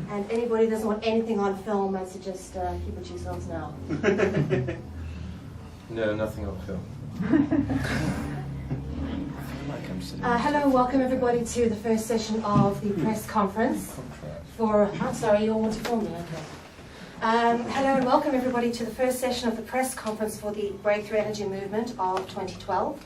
And anybody who doesn't want anything on film, I suggest keep it to yourselves now. No, nothing on film. Hello and welcome everybody to the first session of the press conference for, I'm sorry, you all want to film me, okay. Hello and welcome everybody to the first session of the press conference for the Breakthrough Energy Movement of 2012.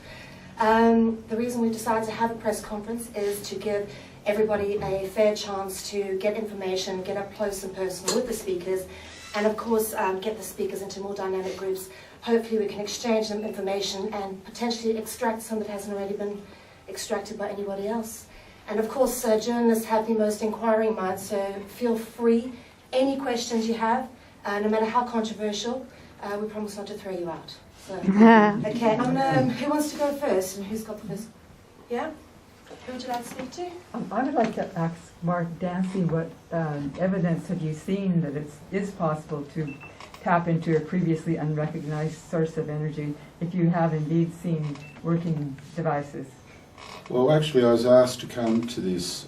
The reason we decided to have a press conference is to give everybody a fair chance to get information, get up close and personal with the speakers, and of course get the speakers into more dynamic groups. Hopefully we can exchange them information and potentially extract some that hasn't already been extracted by anybody else. And of course journalists have the most inquiring mind, so feel free, any questions you have, no matter how controversial, we promise not to throw you out. So, okay, who wants to go first and who's got the first? Yeah? Who would you like to speak to? I would like to ask Mark Dancy, what evidence have you seen that it is possible to tap into a previously unrecognized source of energy if you have indeed seen working devices? Well, actually, I was asked to come to this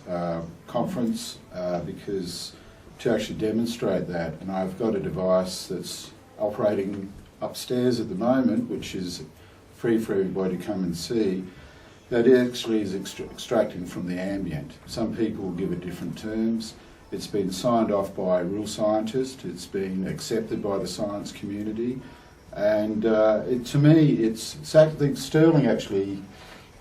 conference because to actually demonstrate that, and I've got a device that's operating upstairs at the moment, which is free for everybody to come and see, that actually is extracting from the ambient. Some people give it different terms. It's been signed off by real scientists, it's been accepted by the science community, and to me, I think Sterling actually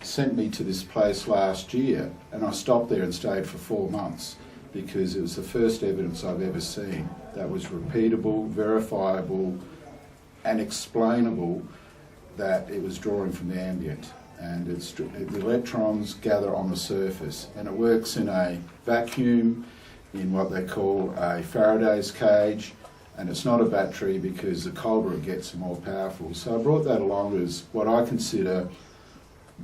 sent me to this place last year, and I stopped there and stayed for 4 months because it was the first evidence I've ever seen that was repeatable, verifiable, and explainable, that it was drawing from the ambient. And the electrons gather on the surface, and it works in a vacuum, in what they call a Faraday's cage, and it's not a battery because the colder it gets, the more powerful. So I brought that along as what I consider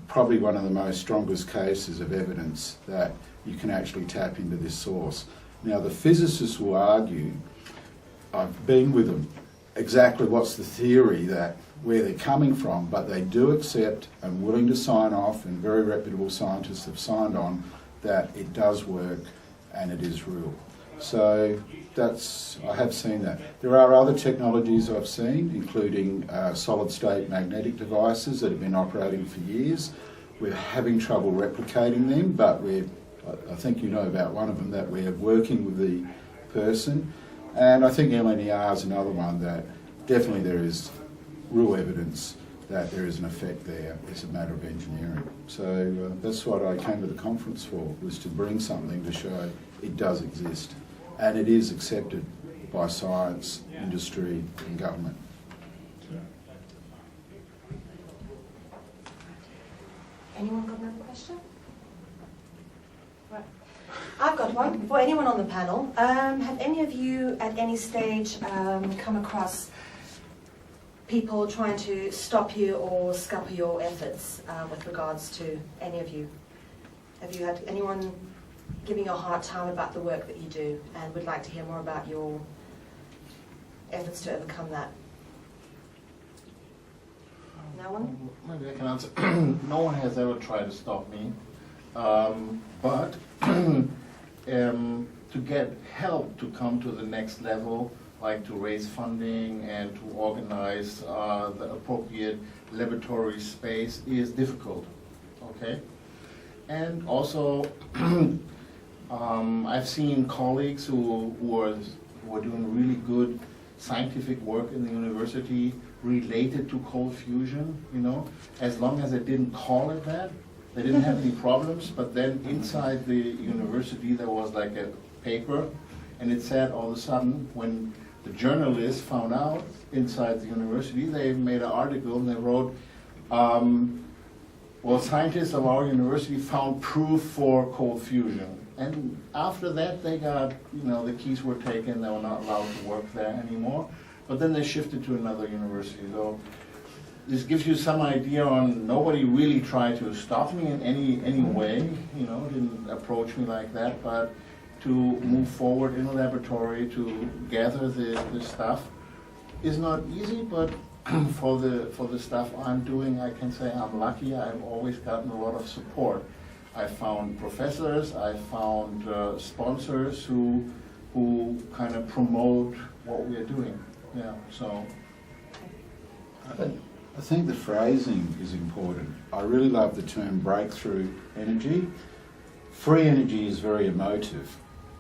probably one of the most strongest cases of evidence that you can actually tap into this source. Now the physicists will argue, I've been with them, exactly what's the theory, that where they're coming from, but they do accept and willing to sign off, and very reputable scientists have signed on that it does work and it is real. So I have seen that. There are other technologies I've seen, including solid-state magnetic devices that have been operating for years. We're having trouble replicating them, but I think you know about one of them, that we're working with the person. And I think LNER is another one that definitely there is real evidence that there is an effect there. It's a matter of engineering. So that's what I came to the conference for, was to bring something to show it does exist. And it is accepted by science, industry, and government. Anyone got another question? Right. I've got one. For anyone on the panel, have any of you at any stage come across people trying to stop you or scupper your efforts with regards to any of you? Have you had anyone giving you a hard time about the work that you do and would like to hear more about your efforts to overcome that? No one? Maybe I can answer. No one has ever tried to stop me, but to get help to come to the next level, like to raise funding and to organize the appropriate laboratory space, is difficult, okay? And also, I've seen colleagues who are doing really good scientific work in the university related to cold fusion, you know, as long as they didn't call it that, they didn't have any problems. But then inside the university there was like a paper, and it said all of a sudden, when the journalists found out inside the university, they made an article and they wrote, well, scientists of our university found proof for cold fusion. And after that, they got, the keys were taken, they were not allowed to work there anymore. But then they shifted to another university. So this gives you some idea on, nobody really tried to stop me in any way, didn't approach me like that, but to move forward in a laboratory to gather the stuff is not easy, but for the stuff I'm doing, I can say I'm lucky. I've always gotten a lot of support. I found professors, I found sponsors who who kind of promote what we're doing. Yeah, so. I think the phrasing is important. I really love the term breakthrough energy. Free energy is very emotive,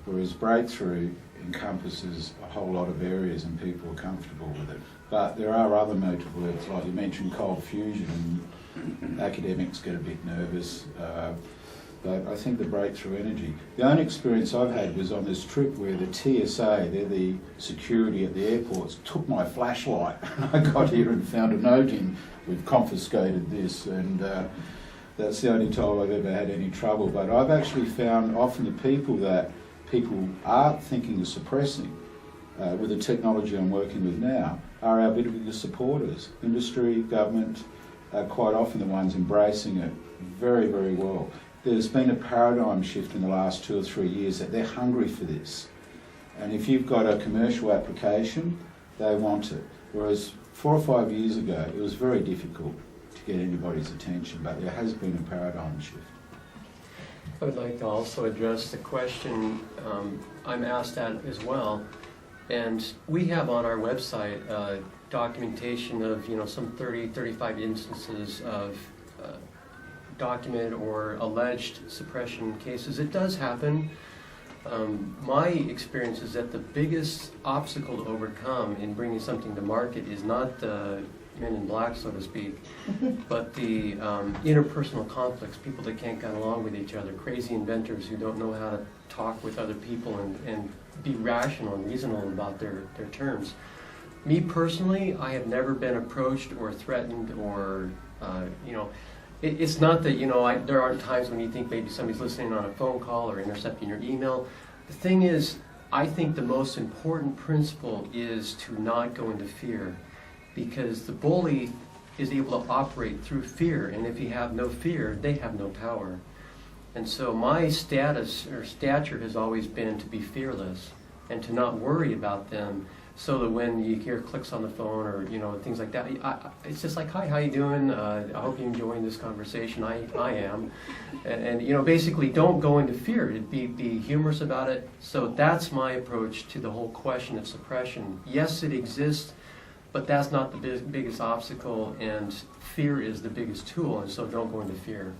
whereas breakthrough encompasses a whole lot of areas and people are comfortable with it. But there are other motive words, like you mentioned cold fusion, and academics get a bit nervous. But I think the breakthrough energy. The only experience I've had was on this trip where the TSA, they're the security at the airports, took my flashlight. I got here and found a note in, we've confiscated this, and that's the only time I've ever had any trouble. But I've actually found often the people that people are thinking of suppressing with the technology I'm working with now are our biggest supporters. Industry, government, are quite often the ones embracing it very, very well. There's been a paradigm shift in the last 2 or 3 years that they're hungry for this. And if you've got a commercial application, they want it. Whereas 4 or 5 years ago, it was very difficult to get anybody's attention, but there has been a paradigm shift. I would like to also address the question I'm asked at as well. And we have on our website documentation of some 30, 35 instances of documented or alleged suppression cases. It does happen. My experience is that the biggest obstacle to overcome in bringing something to market is not the men in black, so to speak, but the interpersonal conflicts, people that can't get along with each other, crazy inventors who don't know how to talk with other people and be rational and reasonable about their terms. Me personally, I have never been approached or threatened or, it's not that, there aren't times when you think maybe somebody's listening on a phone call or intercepting your email. The thing is, I think the most important principle is to not go into fear, because the bully is able to operate through fear, and if you have no fear, they have no power. And so my status or stature has always been to be fearless and to not worry about them, so that when you hear clicks on the phone or things like that, it's just like, hi, how you doing? I hope you're enjoying this conversation. I am, and basically don't go into fear. Be humorous about it. So that's my approach to the whole question of suppression. Yes, it exists, but that's not the biggest obstacle, and fear is the biggest tool. And so don't go into fear.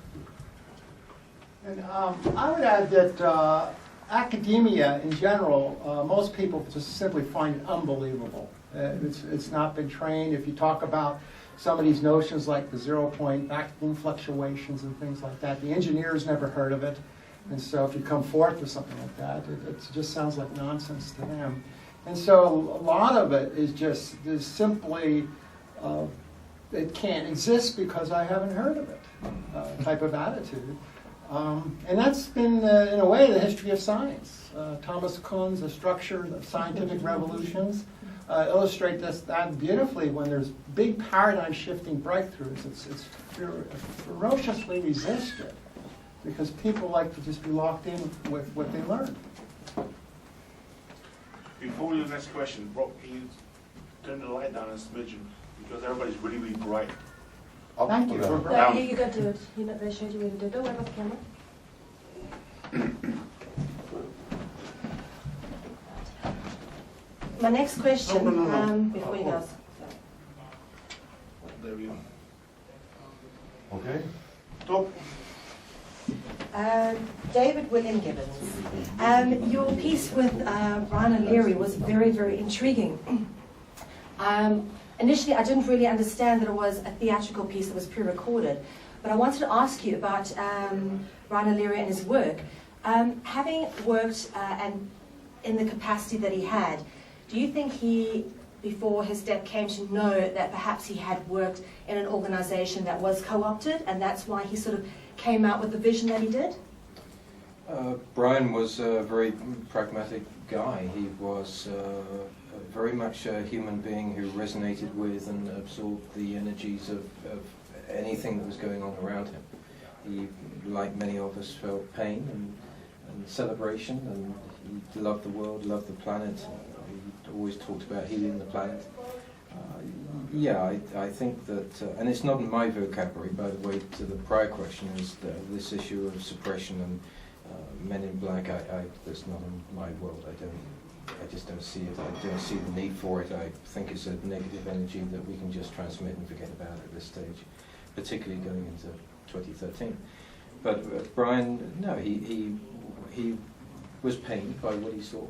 And I would add that academia in general, most people just simply find it unbelievable. It's not been trained. If you talk about some of these notions like the 0-point vacuum fluctuations and things like that, the engineers never heard of it. And so if you come forth with something like that, it just sounds like nonsense to them. And so a lot of it is simply, it can't exist because I haven't heard of it, type of attitude. And that's been, in a way, the history of science. Thomas Kuhn's The Structure of Scientific Revolutions illustrate that beautifully. When there's big paradigm-shifting breakthroughs, it's ferociously resisted because people like to just be locked in with what they learn. Before we do the next question, Rob, can you turn the light down a smidgen because everybody's really, really bright. Thank you. No, you got to do it. They showed you where to do it. Don't worry about the camera. My next question, No. before you go. There we go. Okay. Stop. David William Gibbons, your piece with Brian and Leary was very, very intriguing. Initially, I didn't really understand that it was a theatrical piece that was pre-recorded, but I wanted to ask you about Brian Leary and his work. Having worked and in the capacity that he had, do you think he, before his death, came to know that perhaps he had worked in an organization that was co-opted, and that's why he sort of came out with the vision that he did? Brian was a very pragmatic guy. He was very much a human being who resonated with and absorbed the energies of anything that was going on around him. He, like many of us, felt pain and celebration, and he loved the world, loved the planet. He always talked about healing the planet. I think that, and it's not in my vocabulary, by the way, to the prior question, is this issue of suppression and Men in Black, that's not in my world. I just don't see it. I don't see the need for it. I think it's a negative energy that we can just transmit and forget about at this stage, particularly going into 2013. But Brian, no, he was pained by what he saw.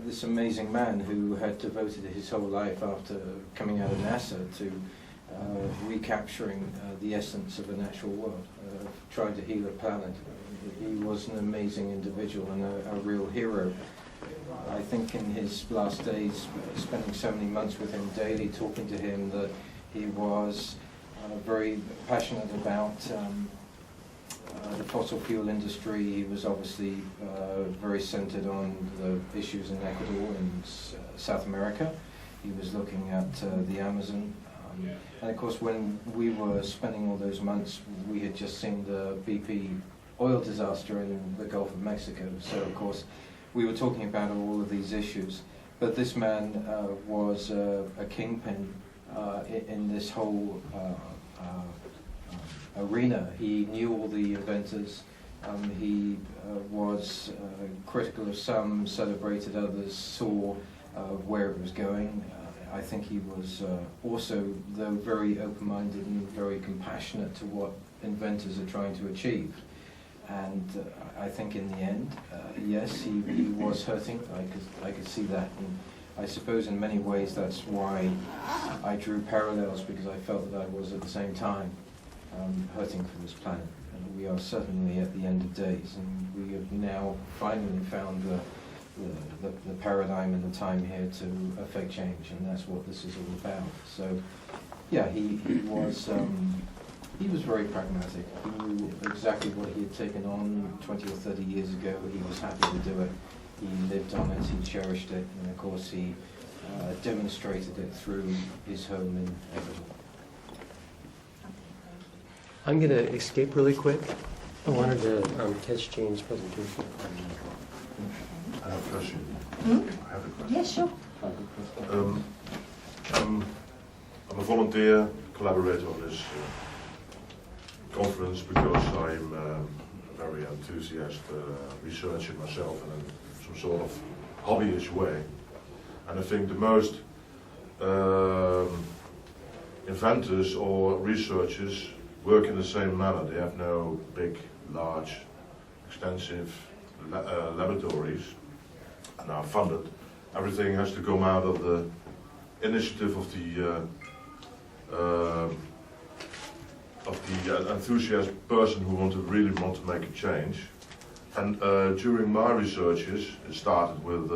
This amazing man who had devoted his whole life after coming out of NASA to recapturing the essence of a natural world, trying to heal a planet. He was an amazing individual and a real hero. I think in his last days, spending so many months with him daily, talking to him, that he was very passionate about the fossil fuel industry. He was obviously very centered on the issues in Ecuador and South America. He was looking at the Amazon. And of course, when we were spending all those months, we had just seen the BP oil disaster in the Gulf of Mexico. So of course, we were talking about all of these issues. But this man was a kingpin in this whole arena. He knew all the inventors. He was critical of some, celebrated others, saw where it was going. I think he was also, though, very open-minded and very compassionate to what inventors are trying to achieve. And I think in the end, yes, he was hurting. I could see that. And I suppose in many ways that's why I drew parallels, because I felt that I was at the same time hurting for this planet. And we are certainly at the end of days, and we have now finally found the paradigm and the time here to affect change, and that's what this is all about. So, yeah, he was very pragmatic. He knew exactly what he had taken on 20 or 30 years ago. He was happy to do it. He lived on it. He cherished it, and of course he demonstrated it through his home in Ecuador. I'm going to escape really quick. I wanted to catch Jane's presentation. I have a question. I have a question. Yes, sure. I'm a volunteer collaborator on this conference because I'm a very enthusiastic researcher myself in some sort of hobbyist way. And I think the most inventors or researchers work in the same manner. They have no big, large, extensive laboratories and are funded. Everything has to come out of the initiative of the enthusiast person who really want to make a change. And during my researches, it started with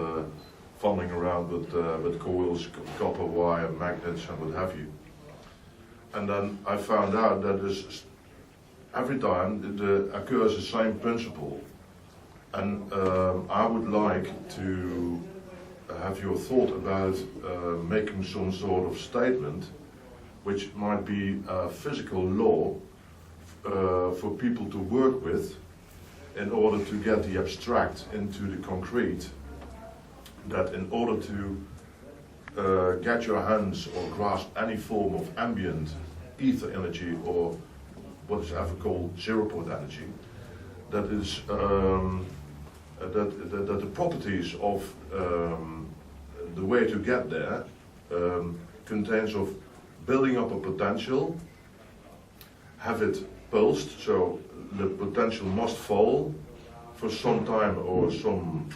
fumbling around with coils, copper wire, magnets, and what have you. And then I found out that every time it occurs the same principle. And I would like to have your thought about making some sort of statement which might be a physical law for people to work with in order to get the abstract into the concrete, that in order to get your hands or grasp any form of ambient ether energy, or what is ever called zero-point energy, that is that the properties of the way to get there contains of building up a potential, have it pulsed, so the potential must fall for some time or some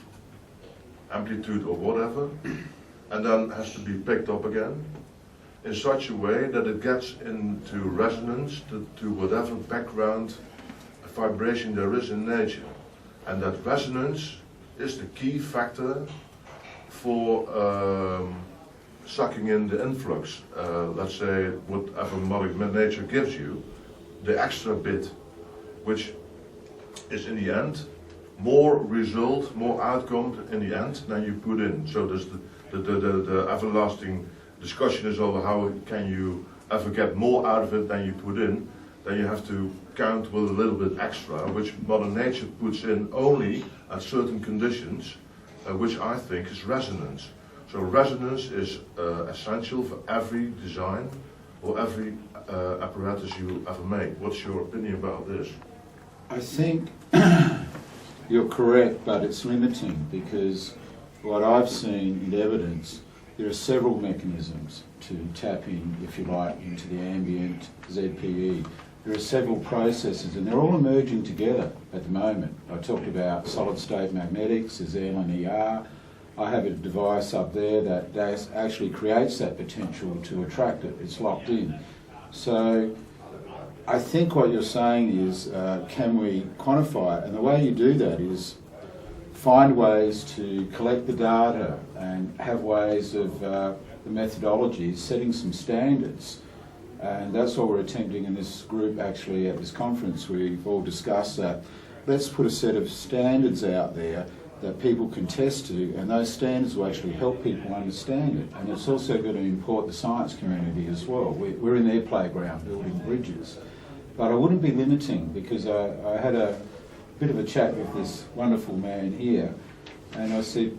amplitude or whatever, and then has to be picked up again in such a way that it gets into resonance to whatever background vibration there is in nature. And that resonance is the key factor for sucking in the influx, let's say whatever Mother Nature gives you, the extra bit, which is in the end more result, more outcome in the end than you put in. So there's the everlasting discussion is over how can you ever get more out of it than you put in. Then you have to count with a little bit extra, which Mother Nature puts in only at certain conditions, which I think is resonance. So resonance is essential for every design or every apparatus you ever make. What's your opinion about this? I think You're correct, but it's limiting because what I've seen in evidence, there are several mechanisms to tap in, if you like, into the ambient ZPE. There are several processes and they're all emerging together at the moment. I talked about solid state magnetics, there's LNER. I have a device up there that actually creates that potential to attract it. It's locked in. So I think what you're saying is, can we quantify it? And the way you do that is find ways to collect the data and have ways of the methodologies, setting some standards. And that's what we're attempting in this group actually at this conference. We've all discussed that. Let's put a set of standards out there that people can test to, and those standards will actually help people understand it. And it's also going to import the science community as well. We're in their playground building bridges. But I wouldn't be limiting, because I had a bit of a chat with this wonderful man here, and I said,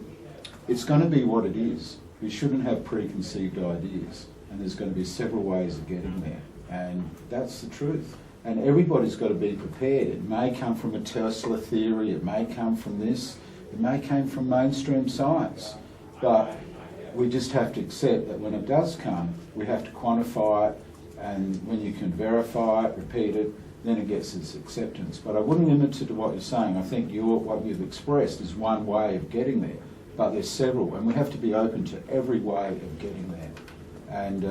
it's going to be what it is. We shouldn't have preconceived ideas, and there's going to be several ways of getting there, and that's the truth. And everybody's got to be prepared. It may come from a Tesla theory, it may come from this, it may come from mainstream science, but we just have to accept that when it does come, we have to quantify it, and when you can verify it, repeat it, then it gets its acceptance. But I wouldn't limit it to what you're saying. I think what you've expressed is one way of getting there, but there's several, and we have to be open to every way of getting there, and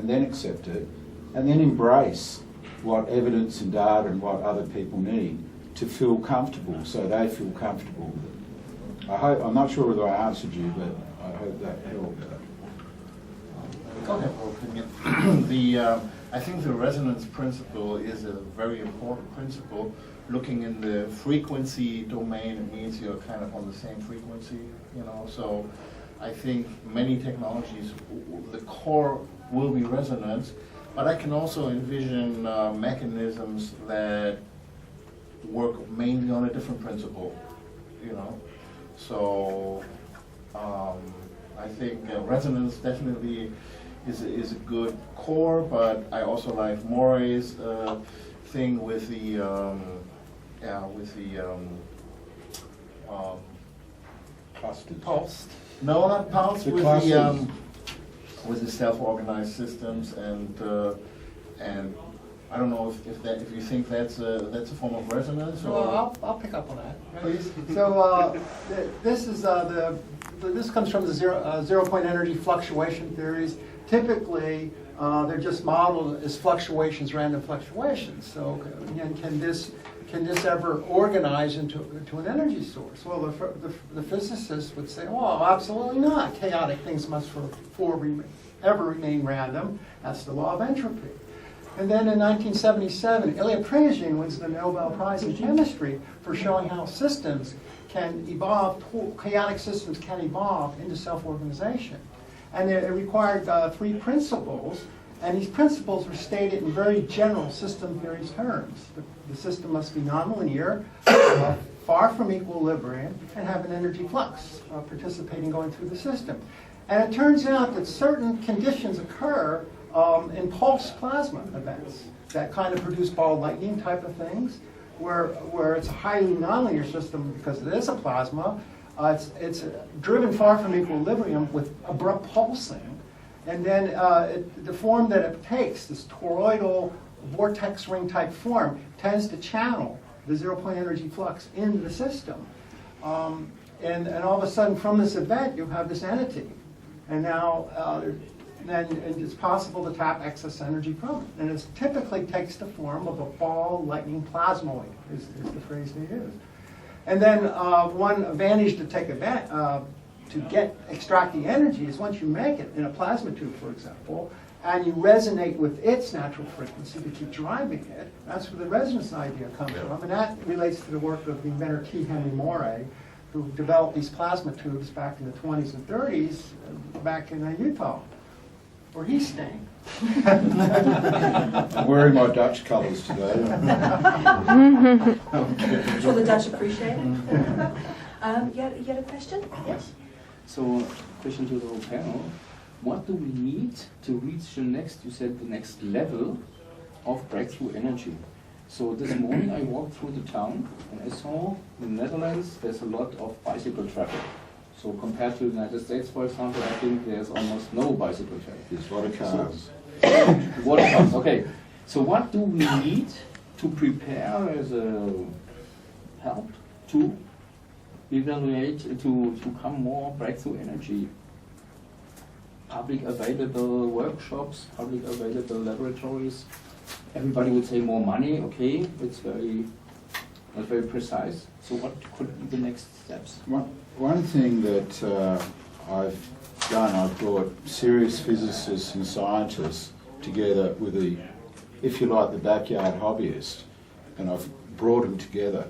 then accept it, and then embrace what evidence and data and what other people need to feel comfortable, so they feel comfortable with it. I'm not sure whether I answered you, but I hope that helped. Go ahead. I think the resonance principle is a very important principle. Looking in the frequency domain, it means you're kind of on the same frequency, you know. So I think many technologies, the core will be resonance, but I can also envision mechanisms that work mainly on a different principle, you know. So I think resonance definitely is a good core, but I also like Morey's thing with the Clusters. pulse. No, not pulse. The With the self-organized systems, and I don't know if you think that's a form of resonance, or Well, I'll pick up on that, please. So this comes from the zero-point energy fluctuation theories. Typically, they're just modeled as fluctuations, random fluctuations. So again, can this ever organize into an energy source? Well, the physicists would say, well, absolutely not. Chaotic things must ever remain random. That's the law of entropy. And then in 1977, Ilya Prigogine wins the Nobel Prize in Chemistry for showing how systems can evolve, chaotic systems can evolve into self-organization. And it required three principles, and these principles were stated in very general system theory terms. The system must be nonlinear, far from equilibrium, and have an energy flux participating going through the system. And it turns out that certain conditions occur in pulse plasma events that kind of produce ball lightning type of things, where it's a highly nonlinear system because it is a plasma. It's driven far from equilibrium with abrupt pulsing, and then the form that it takes, this toroidal vortex ring type form, tends to channel the zero-point energy flux into the system. And all of a sudden, from this event, you have this entity, and now then it's possible to tap excess energy from it. And it typically takes the form of a ball lightning plasmoid, is the phrase they use. And then one advantage to extract the energy is once you make it in a plasma tube, for example, and you resonate with its natural frequency to keep driving it, that's where the resonance idea comes from. And that relates to the work of the inventor T. Henry Morey, who developed these plasma tubes back in the 20s and 30s, back in Utah, where he's staying. I'm wearing my Dutch colours today. Sure the Dutch appreciate it. You had a question? Yes? So, question to the whole panel. What do we need to reach the next level of breakthrough energy? So this morning I walked through the town and I saw in the Netherlands there's a lot of bicycle traffic. So compared to the United States, for example, I think there's almost no bicycle traffic. There's a lot of cars. Water cars, okay. So what do we need to prepare as a help to evaluate, to come more breakthrough energy? Public available workshops, public available laboratories. Everybody would say more money, okay, it's not very precise. So what could be the next steps? One thing that I've done, I've brought serious physicists and scientists together with the, if you like, the backyard hobbyist, and I've brought them together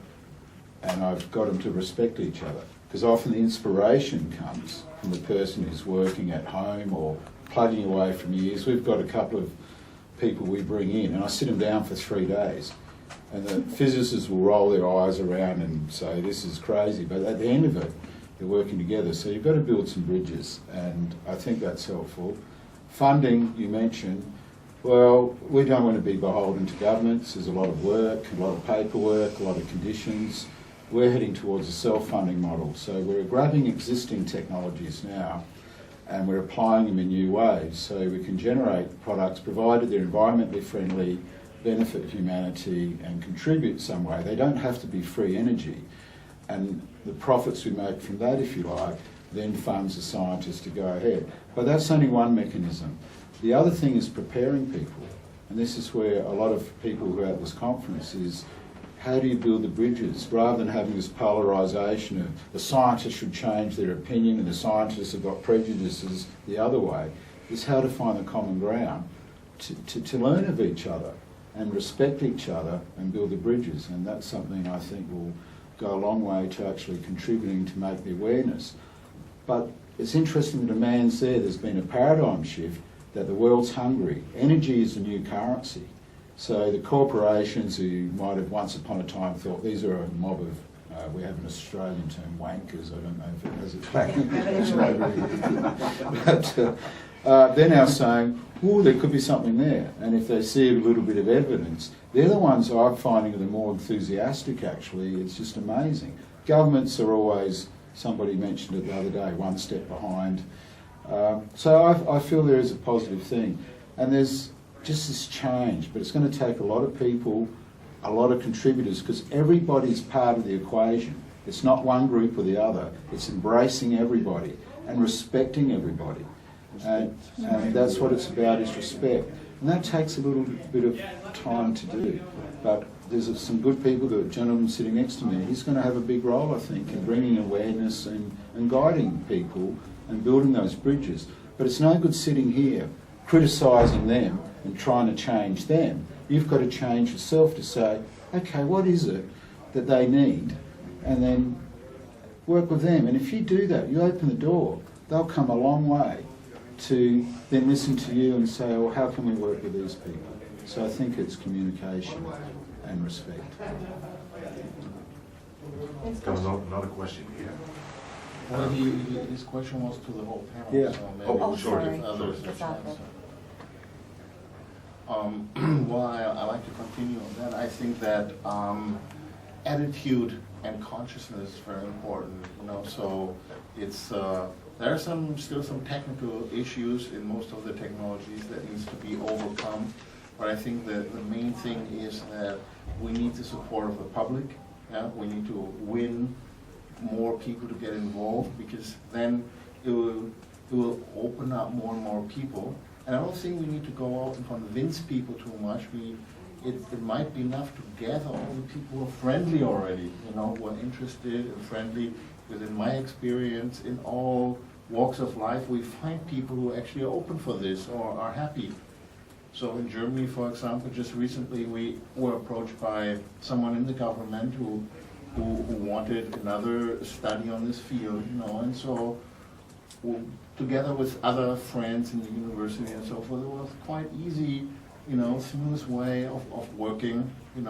and I've got them to respect each other. Because often the inspiration comes from the person who's working at home or plugging away from years. We've got a couple of people we bring in and I sit them down for 3 days and the physicists will roll their eyes around and say this is crazy, but at the end of it they're working together. So you've got to build some bridges and I think that's helpful. Funding, you mentioned, well, we don't want to be beholden to governments. There's a lot of work, a lot of paperwork, a lot of conditions. We're heading towards a self-funding model. So we're grabbing existing technologies now and we're applying them in new ways so we can generate products provided they're environmentally friendly, benefit humanity and contribute some way. They don't have to be free energy. And the profits we make from that, if you like, then funds the scientists to go ahead. But that's only one mechanism. The other thing is preparing people. And this is where a lot of people who are at this conference is, how do you build the bridges? Rather than having this polarisation of the scientists should change their opinion and the scientists have got prejudices the other way, is how to find the common ground to learn of each other and respect each other and build the bridges. And that's something I think will go a long way to actually contributing to make the awareness. But it's interesting the demand's there. There's been a paradigm shift that the world's hungry. Energy is the new currency. So the corporations who might have once upon a time thought these are a mob of, we have an Australian term, wankers, I don't know if it has its back. But they're now saying, oh, there could be something there. And if they see a little bit of evidence, they're the ones I'm finding are the more enthusiastic actually. It's just amazing. Governments are always, somebody mentioned it the other day, one step behind. So I feel there is a positive thing. And there's just this change, but it's going to take a lot of people, a lot of contributors, because everybody's part of the equation. It's not one group or the other. It's embracing everybody and respecting everybody. And that's what it's about, is respect. And that takes a little bit of time to do. But there's some good people, the gentleman sitting next to me, he's going to have a big role, I think, in bringing awareness and guiding people and building those bridges. But it's no good sitting here criticising them and trying to change them. You've got to change yourself to say, okay, what is it that they need? And then work with them. And if you do that, you open the door, they'll come a long way to then listen to you and say, well, how can we work with these people? So I think it's communication and respect. Got another question here. Well, his question was to the whole panel. Yeah. So maybe Oh, we should sorry. give others a chance. Well, I like to continue on that. I think that attitude and consciousness is very important. So it's there are still some technical issues in most of the technologies that needs to be overcome. But I think that the main thing is that we need the support of the public. Yeah? We need to win more people to get involved, because then it will open up more and more people. And I don't think we need to go out and convince people too much. It might be enough to gather all the people who are friendly already, who are interested and friendly. Because in my experience, in all walks of life, we find people who actually are open for this or are happy. So in Germany, for example, just recently we were approached by someone in the government who wanted another study on this field, and so together with other friends in the university and so forth, it was quite easy, smooth way of working, and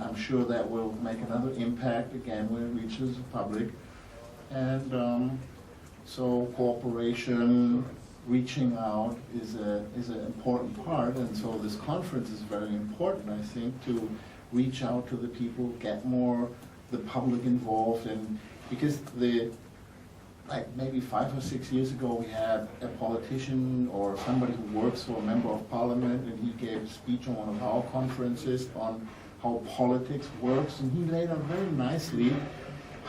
I'm sure that will make another impact again when it reaches the public. And so cooperation, reaching out is an important part, and so this conference is very important, I think, to reach out to the people, get more the public involved, and because like maybe 5 or 6 years ago, we had a politician or somebody who works for a member of parliament, and he gave a speech on one of our conferences on how politics works, and he laid out very nicely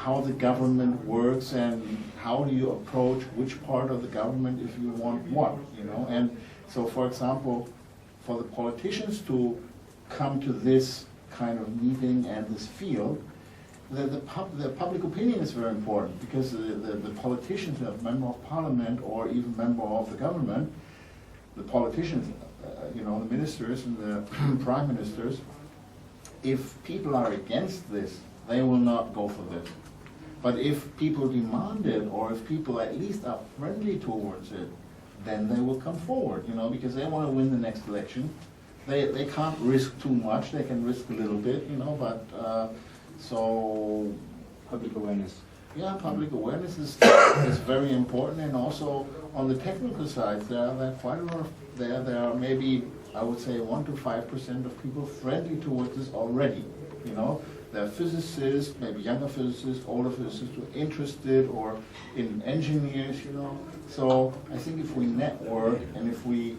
how the government works and how do you approach which part of the government if you want what, you know. And so, for example, for the politicians to come to this kind of meeting and this field, the public opinion is very important, because the politicians, the member of parliament or even member of the government, the politicians, you know, the ministers and the prime ministers, if people are against this, they will not go for this. But if people demand it, or if people at least are friendly towards it, then they will come forward, you know, because they want to win the next election. They can't risk too much, they can risk a little bit, you know, but so Public awareness. yeah, public awareness is very important, and also on the technical side, there are quite a lot of, there are maybe, I would say, 1 to 5% of people friendly towards this already, you know. There are physicists, maybe younger physicists, older physicists who are interested, or in engineers, you know. So I think if we network and if we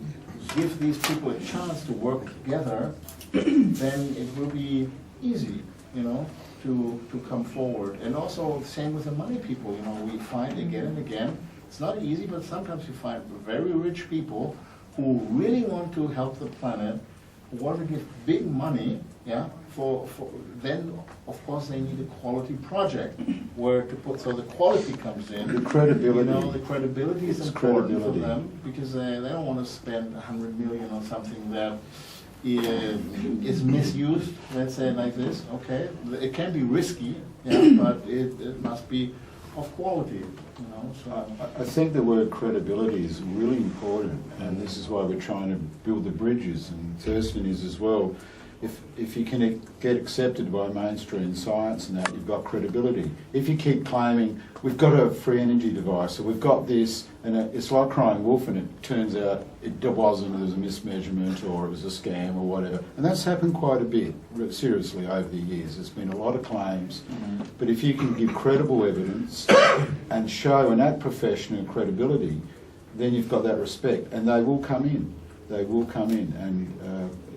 give these people a chance to work together, then it will be easy, you know, to come forward. And also same with the money people, you know, we find again and again, it's not easy, but sometimes you find very rich people who really want to help the planet, who want to give big money, yeah, for then of course they need a quality project where to put, so the quality comes in. The credibility. You know, the credibility is It's important credibility. for them, because they don't want to spend 100 million on something that is misused, let's say it like this. Okay, it can be risky, yeah, but it must be of quality, you know. So I think the word credibility is really important, and this is why we're trying to build the bridges, and Thurston is as well. If you can get accepted by mainstream science and that, you've got credibility. If you keep claiming, we've got a free energy device, or we've got this, and it's like crying wolf, and it turns out it wasn't, there was a mismeasurement, or it was a scam, or whatever. And that's happened quite a bit, seriously, over the years. There's been a lot of claims. But if you can give credible evidence and show and add professional credibility, then you've got that respect, and they will come in. They will come in, and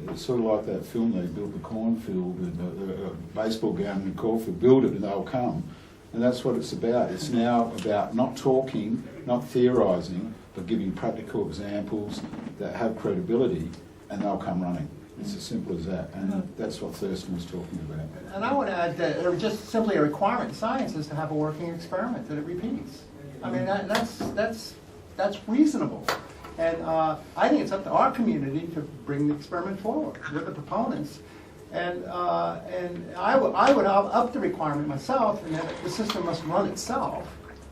it's sort of like that film, they built the cornfield, the baseball ground in the cornfield, build it and they'll come. And that's what it's about. It's now about not talking, not theorising, but giving practical examples that have credibility, and they'll come running. It's as simple as that, and that's what Thurston was talking about. And I want to add that just simply a requirement in science is to have a working experiment that it repeats. I mean, that's reasonable. And I think it's up to our community to bring the experiment forward. We're the proponents. And I would up the requirement myself, and that the system must run itself,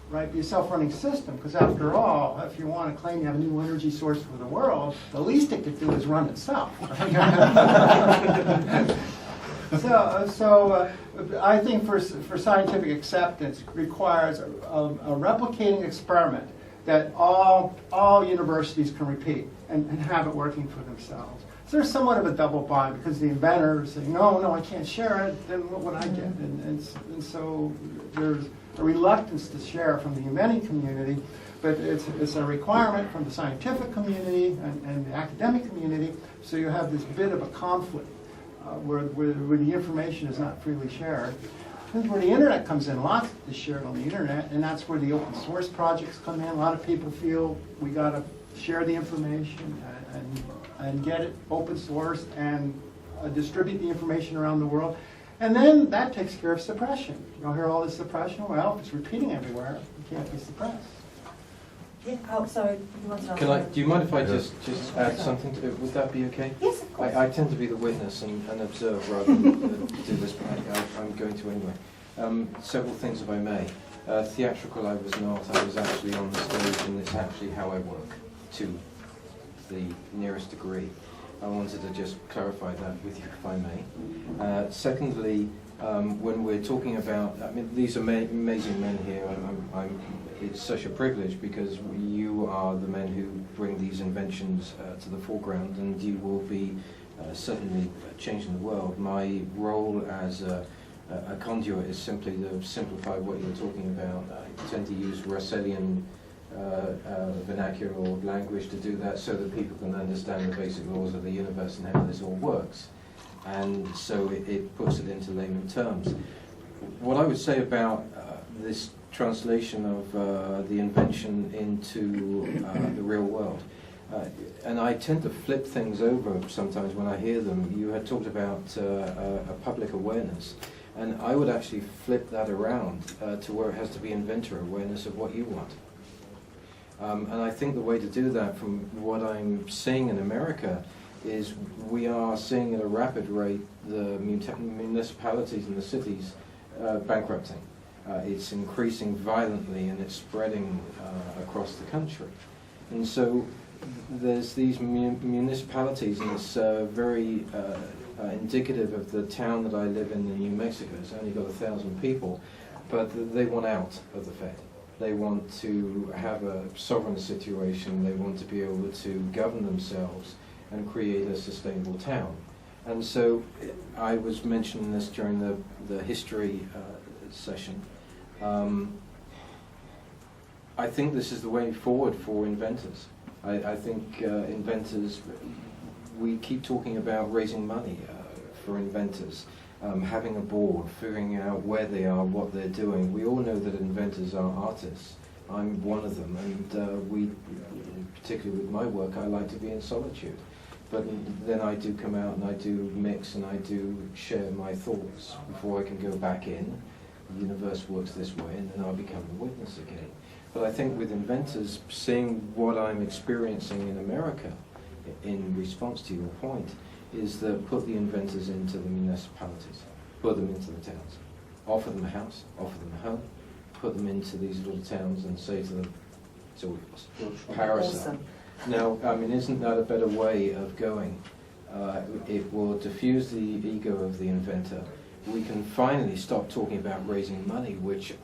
right? Be a self-running system, because after all, if you want to claim you have a new energy source for the world, the least it could do is run itself. So I think for scientific acceptance, it requires a replicating experiment that all universities can repeat and have it working for themselves. So there's somewhat of a double bind, because the inventor is saying, no, I can't share it, then what would I get? And so there's a reluctance to share from the inventing community, but it's a requirement from the scientific community and the academic community, so you have this bit of a conflict where the information is not freely shared. That's where the internet comes in. Lots is shared on the internet, and that's where the open source projects come in. A lot of people feel we got to share the information and get it open source and distribute the information around the world. And then that takes care of suppression. You'll hear all this suppression. Well, if it's repeating everywhere, it can't be suppressed. Yeah, oh, sorry, you wanted to ask Can I, something? do you mind if I just add something to it? Would that be okay? Yes, of course. I tend to be the witness and observe rather than do this, but I'm going to anyway. Several things, if I may. Theatrical I was not. I was actually on the stage, and it's actually how I work, to the nearest degree. I wanted to just clarify that with you, if I may. Secondly, when we're talking about, I mean, these are amazing men here. It's such a privilege, because you are the men who bring these inventions to the foreground, and you will be certainly changing the world. My role as a conduit is simply to simplify what you're talking about. I tend to use Russellian vernacular or language to do that so that people can understand the basic laws of the universe and how this all works. And so it puts it into layman terms. What I would say about this translation of the invention into the real world, and I tend to flip things over sometimes when I hear them. You had talked about a public awareness, and I would actually flip that around to where it has to be inventor awareness of what you want. And I think the way to do that, from what I'm seeing in America, is we are seeing at a rapid rate the municipalities and the cities bankrupting. It's increasing violently and it's spreading across the country. And so there's these municipalities, and it's very indicative of the town that I live in New Mexico. It's only got 1,000 people, but they want out of the Fed. They want to have a sovereign situation. They want to be able to govern themselves and create a sustainable town. And so I was mentioning this during the history session. I think this is the way forward for inventors. I think inventors, we keep talking about raising money for inventors, having a board, figuring out where they are, what they're doing. We all know that inventors are artists. I'm one of them, and we, particularly with my work, I like to be in solitude. But then I do come out and I do mix and I do share my thoughts before I can go back in. The universe works this way, and then I'll become a witness again. But I think with inventors, seeing what I'm experiencing in America, in response to your point, is that put the inventors into the municipalities, put them into the towns, offer them a house, offer them a home, put them into these little towns and say to them, it's all yours. Parasite. Awesome. Now, I mean, isn't that a better way of going? It will diffuse the ego of the inventor. We can finally stop talking about raising money, which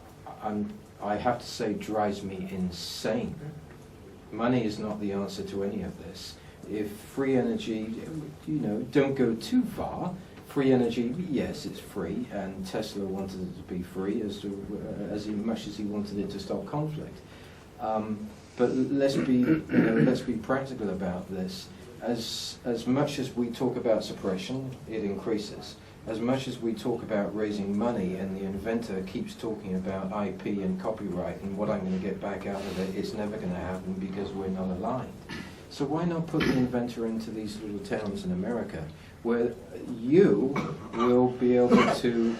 I have to say drives me insane. Money is not the answer to any of this. If free energy, don't go too far. Free energy, yes, it's free, and Tesla wanted it to be free as much as he wanted it to stop conflict. But let's be practical about this. As much as we talk about suppression, it increases. As much as we talk about raising money, and the inventor keeps talking about IP and copyright and what I'm going to get back out of it, it's never going to happen because we're not aligned. So why not put the inventor into these little towns in America where you will be able to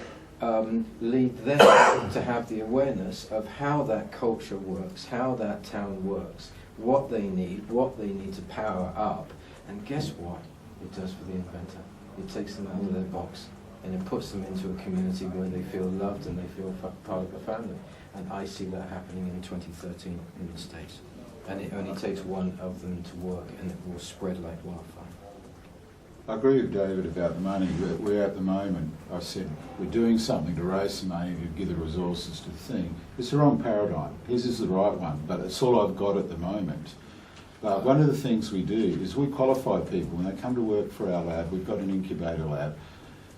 lead them to have the awareness of how that culture works, how that town works, what they need to power up. And guess what it does for the inventor? It takes them out of their box and it puts them into a community where they feel loved and they feel part of a family. And I see that happening in 2013 in the States. And it only takes one of them to work and it will spread like wildfire. I agree with David about the money. We're at the moment, I said, we're doing something to raise some money to give the resources to the thing. It's the wrong paradigm. His is the right one, but it's all I've got at the moment. But one of the things we do is we qualify people. When they come to work for our lab, we've got an incubator lab.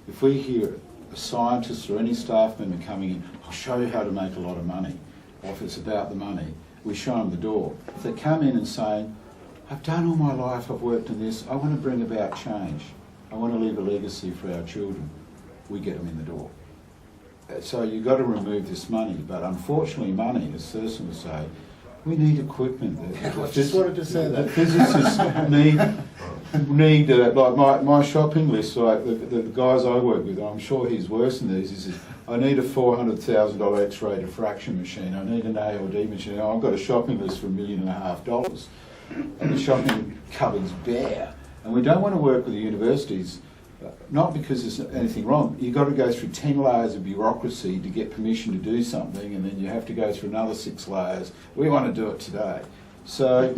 If we hear a scientist or any staff member coming in, I'll show you how to make a lot of money, or if it's about the money, we show them the door. If they come in and say, I've done all my life, I've worked in this, I want to bring about change, I want to leave a legacy for our children, we get them in the door. So you've got to remove this money, but unfortunately money, as Thurston would say, we need equipment. I just wanted to say that. The physicists need like my shopping list, like the guys I work with, I'm sure he's worse than these, he says, I need a $400,000 X-ray diffraction machine, I need an ALD machine, I've got a shopping list for $1.5 million. And the shopping cupboard's bare. And we don't want to work with the universities, not because there's anything wrong. You've got to go through 10 layers of bureaucracy to get permission to do something, and then you have to go through another 6 layers. We want to do it today. So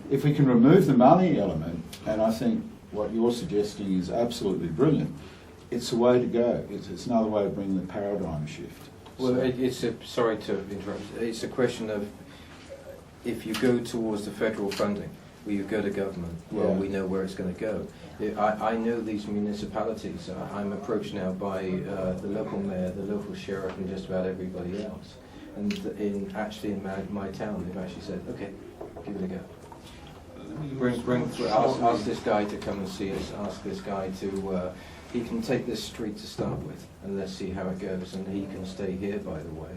if we can remove the money element, and I think what you're suggesting is absolutely brilliant, it's a way to go. It's another way of bringing the paradigm shift. Well, sorry to interrupt, it's a question of if you go towards the federal funding, Well, you go to government. Well, Yeah. we know where it's going to go. I know these municipalities. I'm approached now by the local mayor, the local sheriff, and just about everybody else. And actually in my town, they've actually said, okay, give it a go. Ask this guy to come and see us. Ask this guy to. He can take this street to start with, and let's see how it goes. And he can stay here, by the way.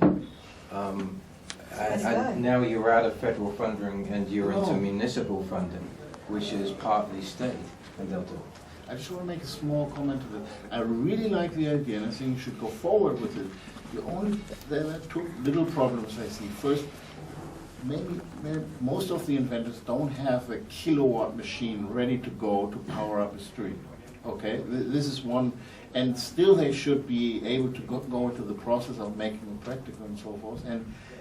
And now you're out of federal funding and you're into municipal funding, which is partly state, and they'll do it. I just want to make a small comment to that. I really like the idea, and I think you should go forward with it. There are two little problems I see. First, maybe most of the inventors don't have a kilowatt machine ready to go to power up a street. Okay, this is one, and still they should be able to go into the process of making it practical and so forth.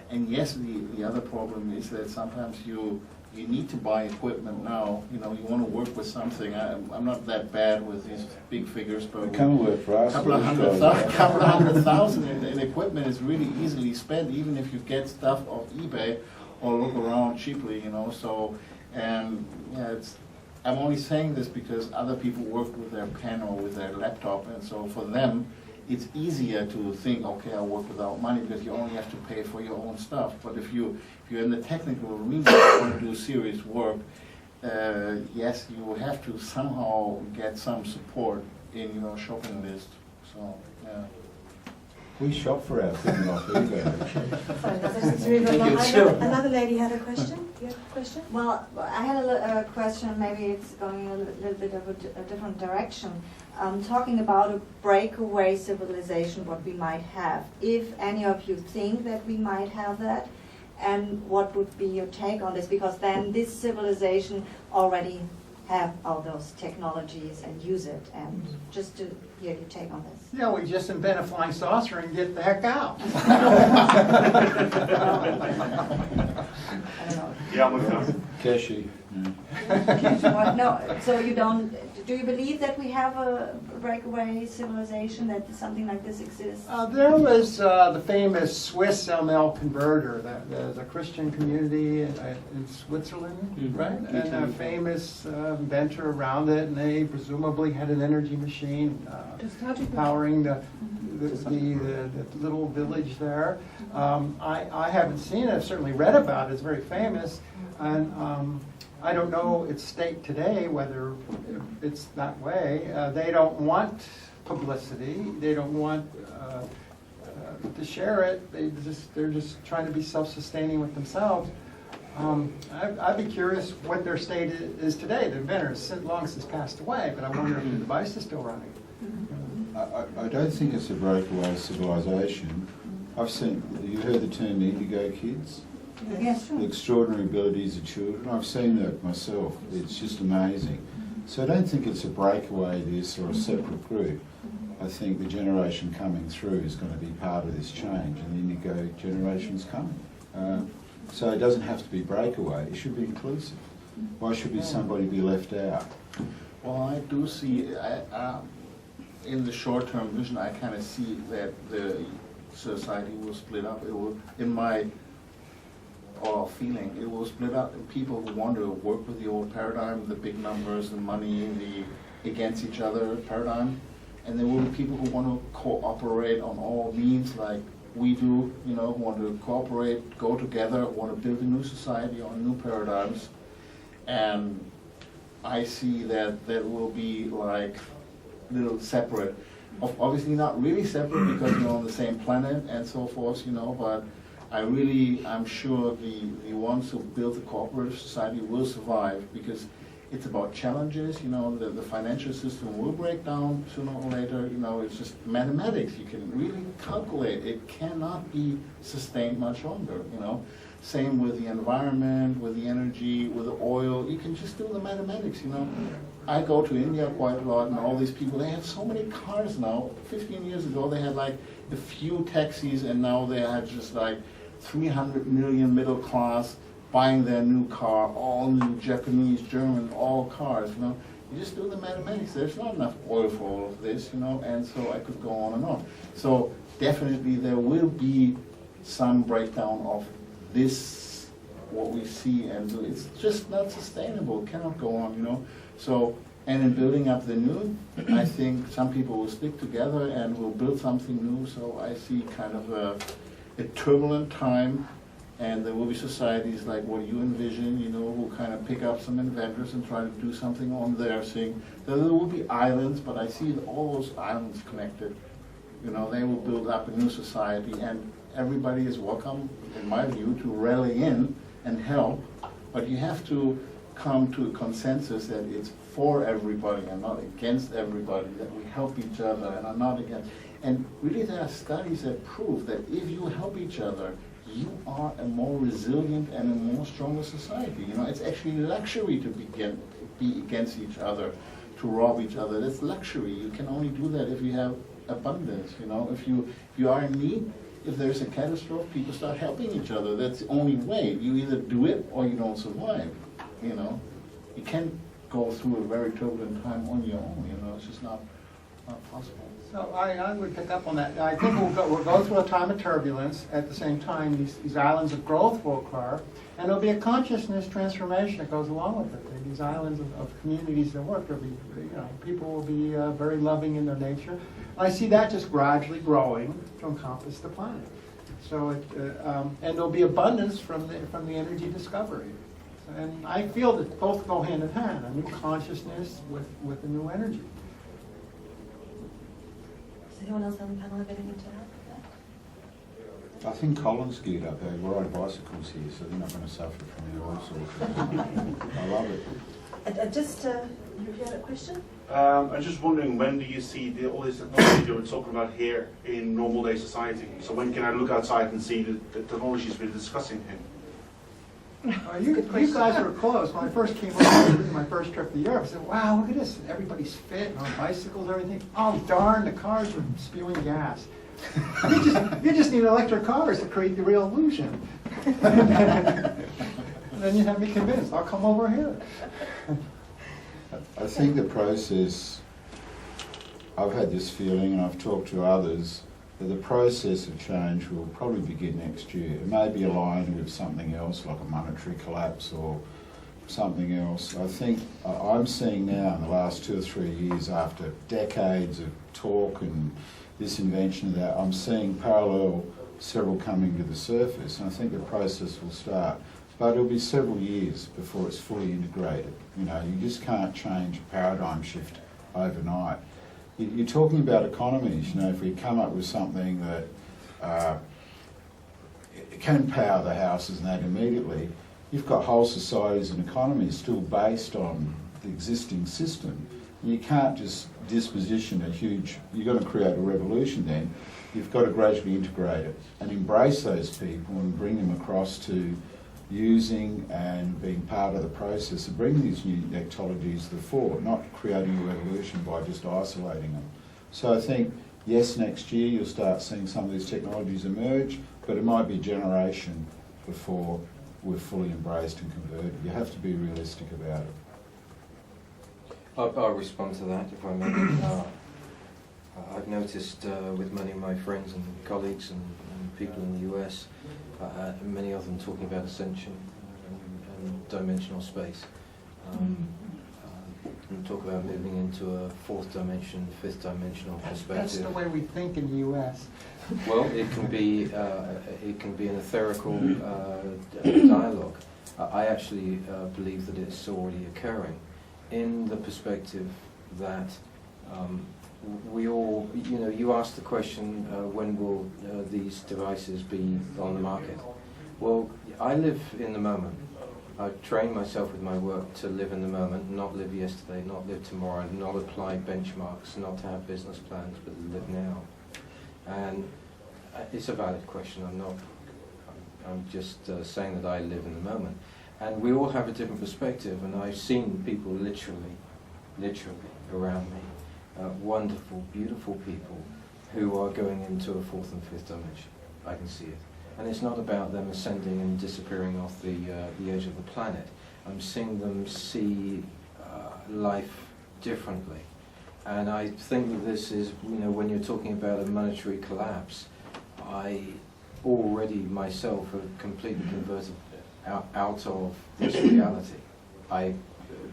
And yes, the other problem is that sometimes you need to buy equipment now. You know, you want to work with something. I'm not that bad with these big figures, but Come and work for us. a couple of hundred thousand in equipment is really easily spent, even if you get stuff off eBay or look around cheaply. You know, so and yeah, I'm only saying this because other people work with their pen or with their laptop, and so for them, it's easier to think, okay, I'll work without money because you only have to pay for your own stuff. But if you're in the technical arena and want to do serious work, yes, you will have to somehow get some support in your shopping list. So, yeah. We shop for our thing off eBay. Sorry, that's really good. Another lady had a question. You have a question? Well, I had a question, maybe it's going a little bit of a different direction. Talking about a breakaway civilization, what we might have. If any of you think that we might have that, and what would be your take on this? Because then this civilization already have all those technologies and use it, and just to hear your take on this. Yeah, we just invent a flying saucer and get the heck out. I don't know. Yeah, I'm with you. Keshi. What, no, so you don't, do you believe that we have a breakaway civilization, that something like this exists? There was the famous Swiss ML converter, the Christian community in Switzerland, right? And a famous inventor around it, and they presumably had an energy machine powering the little village there. I haven't seen it, I've certainly read about it, it's very famous. And I don't know its state today, whether it's that way. They don't want publicity. They don't want to share it. They're just trying to be self-sustaining with themselves. I'd be curious what their state is today. The inventor has long since passed away, but I wonder if the device is still running. I don't think it's a breakaway civilization. You heard the term indigo kids? Yes, sure. The extraordinary abilities of children. I've seen that myself. It's just amazing. So I don't think it's a breakaway this or a separate group. I think the generation coming through is going to be part of this change, and the indigo generation's coming. So it doesn't have to be breakaway, it should be inclusive. Why should somebody be left out? Well, I do see, in the short-term vision, I kind of see that the society will split up. It will, in my feeling, it will split up in people who want to work with the old paradigm, the big numbers, the money, the against each other paradigm, and there will be people who want to cooperate on all means, like we do, you know, who want to cooperate, go together, want to build a new society on new paradigms, and I see that that will be like little separate, obviously not really separate because you're on the same planet and so forth, you know, but I'm sure the ones who build the cooperative society will survive because it's about challenges, you know, the financial system will break down sooner or later, you know, it's just mathematics, you can really calculate, it cannot be sustained much longer, you know. Same with the environment, with the energy, with the oil, you can just do the mathematics, you know. I go to India quite a lot and all these people, they have so many cars now. 15 years ago they had like a few taxis and now they have just like 300 million middle class buying their new car, all new Japanese, German, all cars, you know. You just do the mathematics. There's not enough oil for all of this, you know, and so I could go on and on. So definitely there will be some breakdown of this what we see, and it's just not sustainable. It cannot go on, you know. So, and in building up the new, I think some people will stick together and will build something new. So I see kind of a turbulent time, and there will be societies like what you envision, you know, who kind of pick up some inventors and try to do something on their thing. There will be islands, but I see all those islands connected. You know, they will build up a new society, and everybody is welcome, in my view, to rally in and help. But you have to come to a consensus that it's for everybody and not against everybody, that we help each other and are not against. And really there are studies that prove that if you help each other, you are a more resilient and a more stronger society. You know, it's actually luxury to be against each other, to rob each other. That's luxury. You can only do that if you have abundance. You know, if you are in need, if there's a catastrophe, people start helping each other. That's the only way. You either do it or you don't survive. You know, you can't go through a very turbulent time on your own. You know, it's just not possible. So I would pick up on that. I think we'll go through a time of turbulence. At the same time, these islands of growth will occur, and there'll be a consciousness transformation that goes along with it. These islands of communities that work, there'll be, you know, people will be very loving in their nature. I see that just gradually growing to encompass the planet. So and there'll be abundance from the energy discovery. And I feel that both go hand in hand, a new consciousness with a new energy. Does anyone else on the panel have anything to add? I think Holland's geared up. They ride bicycles here, so they're not going to suffer from the oil sources. I love it. You had a question? I'm just wondering, when do you see all this technology that we're talking about here in normal day society? So when can I look outside and see the technologies we're discussing here? You guys were close. When I first came over, my first trip to Europe, I said, wow, look at this. Everybody's fit and on bicycles, everything. Oh, darn, the cars are spewing gas. You just need electric cars to create the real illusion. And then you have me convinced. I'll come over here. I think the process, I've had this feeling, and I've talked to others, that the process of change will probably begin next year. It may be aligned with something else, like a monetary collapse or something else. I think I'm seeing now in the last 2 or 3 years, after decades of talk and this invention of that, I'm seeing parallel several coming to the surface, and I think the process will start. But it'll be several years before it's fully integrated. You know, you just can't change a paradigm shift overnight. You're talking about economies. You know, if we come up with something that it can power the houses and that immediately, you've got whole societies and economies still based on the existing system. You can't just disposition a huge, you've got to create a revolution then. You've got to gradually integrate it and embrace those people and bring them across to using and being part of the process of bringing these new technologies to the fore, not creating a revolution by just isolating them. So I think, yes, next year you'll start seeing some of these technologies emerge, but it might be a generation before we're fully embraced and converted. You have to be realistic about it. I'll respond to that, if I may. I've noticed with many of my friends and colleagues and people in the US, many of them talking about ascension and dimensional space. And talk about moving into a fourth dimension, fifth dimensional perspective. That's the way we think in the U.S. Well, it can be an etherical dialogue. I actually believe that it's already occurring, in the perspective that we all, you know, you asked the question, when will these devices be on the market? Well, I live in the moment. I train myself with my work to live in the moment, not live yesterday, not live tomorrow, not apply benchmarks, not to have business plans, but live now. And it's a valid question. I'm just saying that I live in the moment. And we all have a different perspective, and I've seen people literally around me, wonderful, beautiful people who are going into a fourth and fifth dimension. I can see it. And it's not about them ascending and disappearing off the edge of the planet. I'm seeing them see life differently. And I think that this is, you know, when you're talking about a monetary collapse, I already myself have completely converted out of this reality.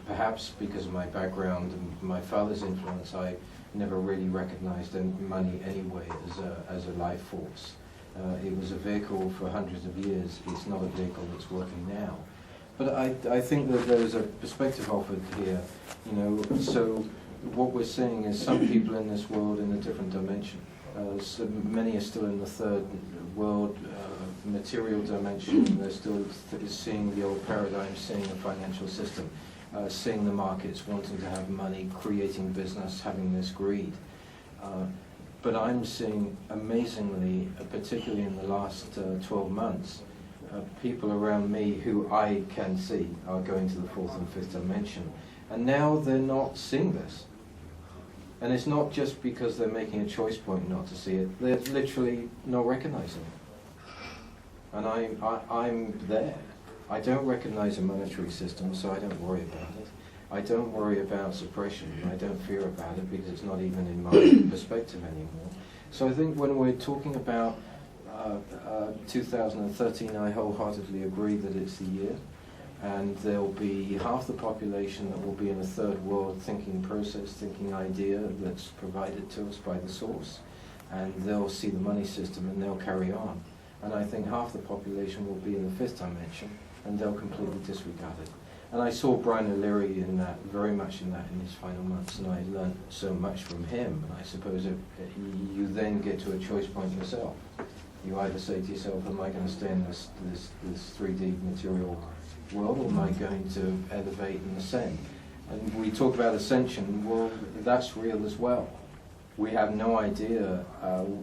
Perhaps because of my background and my father's influence, I never really recognized money anyway as a life force. It was a vehicle for hundreds of years. It's not a vehicle that's working now. But I think that there's a perspective offered here, so what we're seeing is some people in this world in a different dimension. So many are still in the third world, material dimension. They're still seeing the old paradigm, seeing the financial system, seeing the markets, wanting to have money, creating business, having this greed. But I'm seeing, amazingly, particularly in the last 12 months, people around me who I can see are going to the fourth and fifth dimension. And now they're not seeing this. And it's not just because they're making a choice point not to see it, they're literally not recognizing it. And I'm there. I don't recognize a monetary system, so I don't worry about it. I don't worry about suppression. I don't fear about it because it's not even in my perspective anymore. So I think when we're talking about 2013, I wholeheartedly agree that it's the year. And there'll be half the population that will be in a third world thinking process, thinking idea that's provided to us by the source. And they'll see the money system and they'll carry on. And I think half the population will be in the fifth dimension and they'll completely disregard it. And I saw Brian O'Leary in that, very much in that in his final months, and I learned so much from him. And I suppose you then get to a choice point yourself. You either say to yourself, am I going to stay in this 3D material world, or am I going to elevate and ascend? And we talk about ascension, well, that's real as well. We have no idea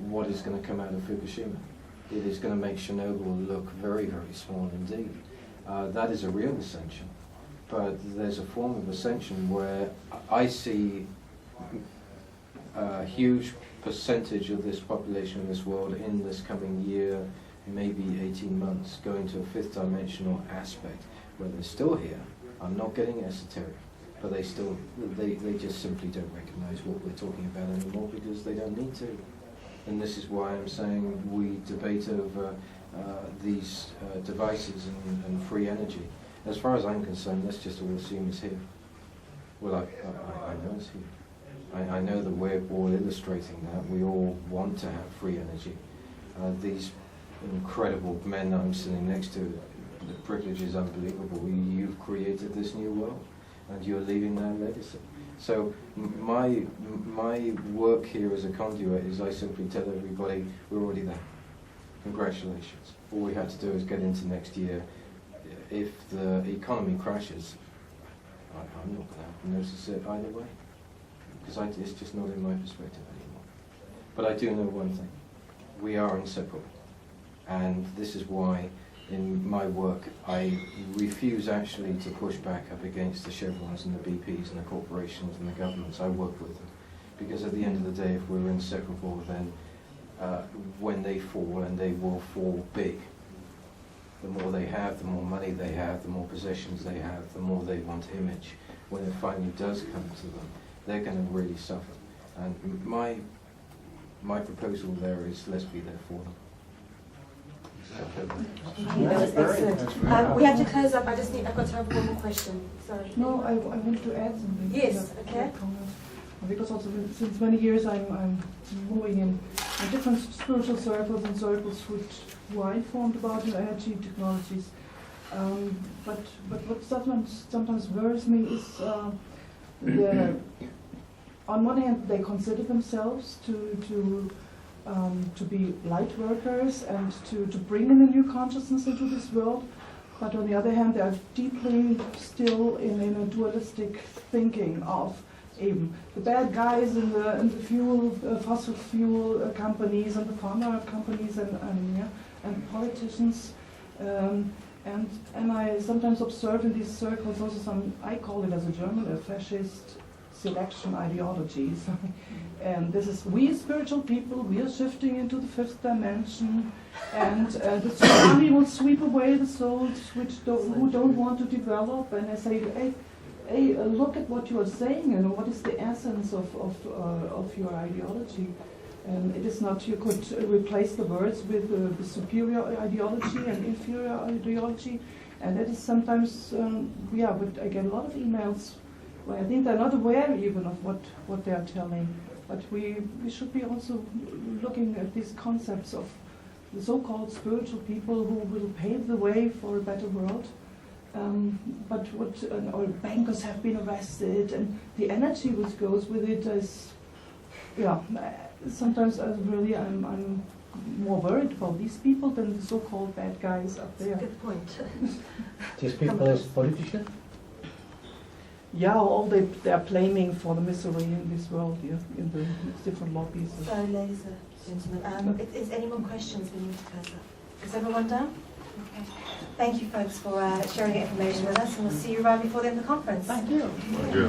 what is going to come out of Fukushima. It is going to make Chernobyl look very, very small indeed. That is a real ascension. But there's a form of ascension where I see a huge percentage of this population in this world in this coming year, maybe 18 months, going to a fifth dimensional aspect where they're still here. I'm not getting esoteric, but they just simply don't recognize what we're talking about anymore because they don't need to. And this is why I'm saying we debate over these devices and free energy. As far as I'm concerned, let's just all assume it's here. Well, I know it's here. I know that we're all illustrating that. We all want to have free energy. These incredible men that I'm sitting next to, the privilege is unbelievable. You've created this new world, and you're leaving that legacy. So my work here as a conduit is I simply tell everybody, we're already there. Congratulations. All we have to do is get into next year. If the economy crashes, I'm not going to notice it either way, because it's just not in my perspective anymore. But I do know one thing. We are inseparable. And this is why in my work I refuse actually to push back up against the Chevrons and the BPs and the corporations and the governments. I work with them. Because at the end of the day, if we're inseparable, then when they fall, and they will fall big, the more they have, the more money they have, the more possessions they have, the more they want image. When it finally does come to them, they're going to really suffer. And my proposal there is let's be there for them. That was excellent. We have to close up. I've got time for one more question. Sorry. No, I want to add something. Yes, okay. Because also since many years I'm moving in different spiritual circles and circles which who are informed about new energy technologies. But what sometimes worries me is on one hand they consider themselves to be light workers and to bring in a new consciousness into this world, but on the other hand they are deeply still in a dualistic thinking of the bad guys in the fossil fuel companies and the pharma companies and politicians, and I sometimes observe in these circles also some, I call it as a German, a fascist selection ideologies. And this is, we spiritual people, we are shifting into the fifth dimension, and the tsunami will sweep away the souls who don't want to develop. And I say, hey, look at what you are saying, and what is the essence of your ideology. And it is not, you could replace the words with the superior ideology and inferior ideology. And that is sometimes, but I get a lot of emails where I think they're not aware even of what they are telling. But we should be also looking at these concepts of the so-called spiritual people who will pave the way for a better world. But or bankers have been arrested, and the energy which goes with it is, sometimes I'm more worried about these people than the so-called bad guys up there. Good point. These people as politicians? Yeah, all they are blaming for the misery in this world, in the different lobbies. So, ladies and gentlemen, is any more questions we need to close up? Is everyone done? Okay. Thank you, folks, for sharing your information with us, and we'll see you right before the end of the conference. Thank you. Thank you.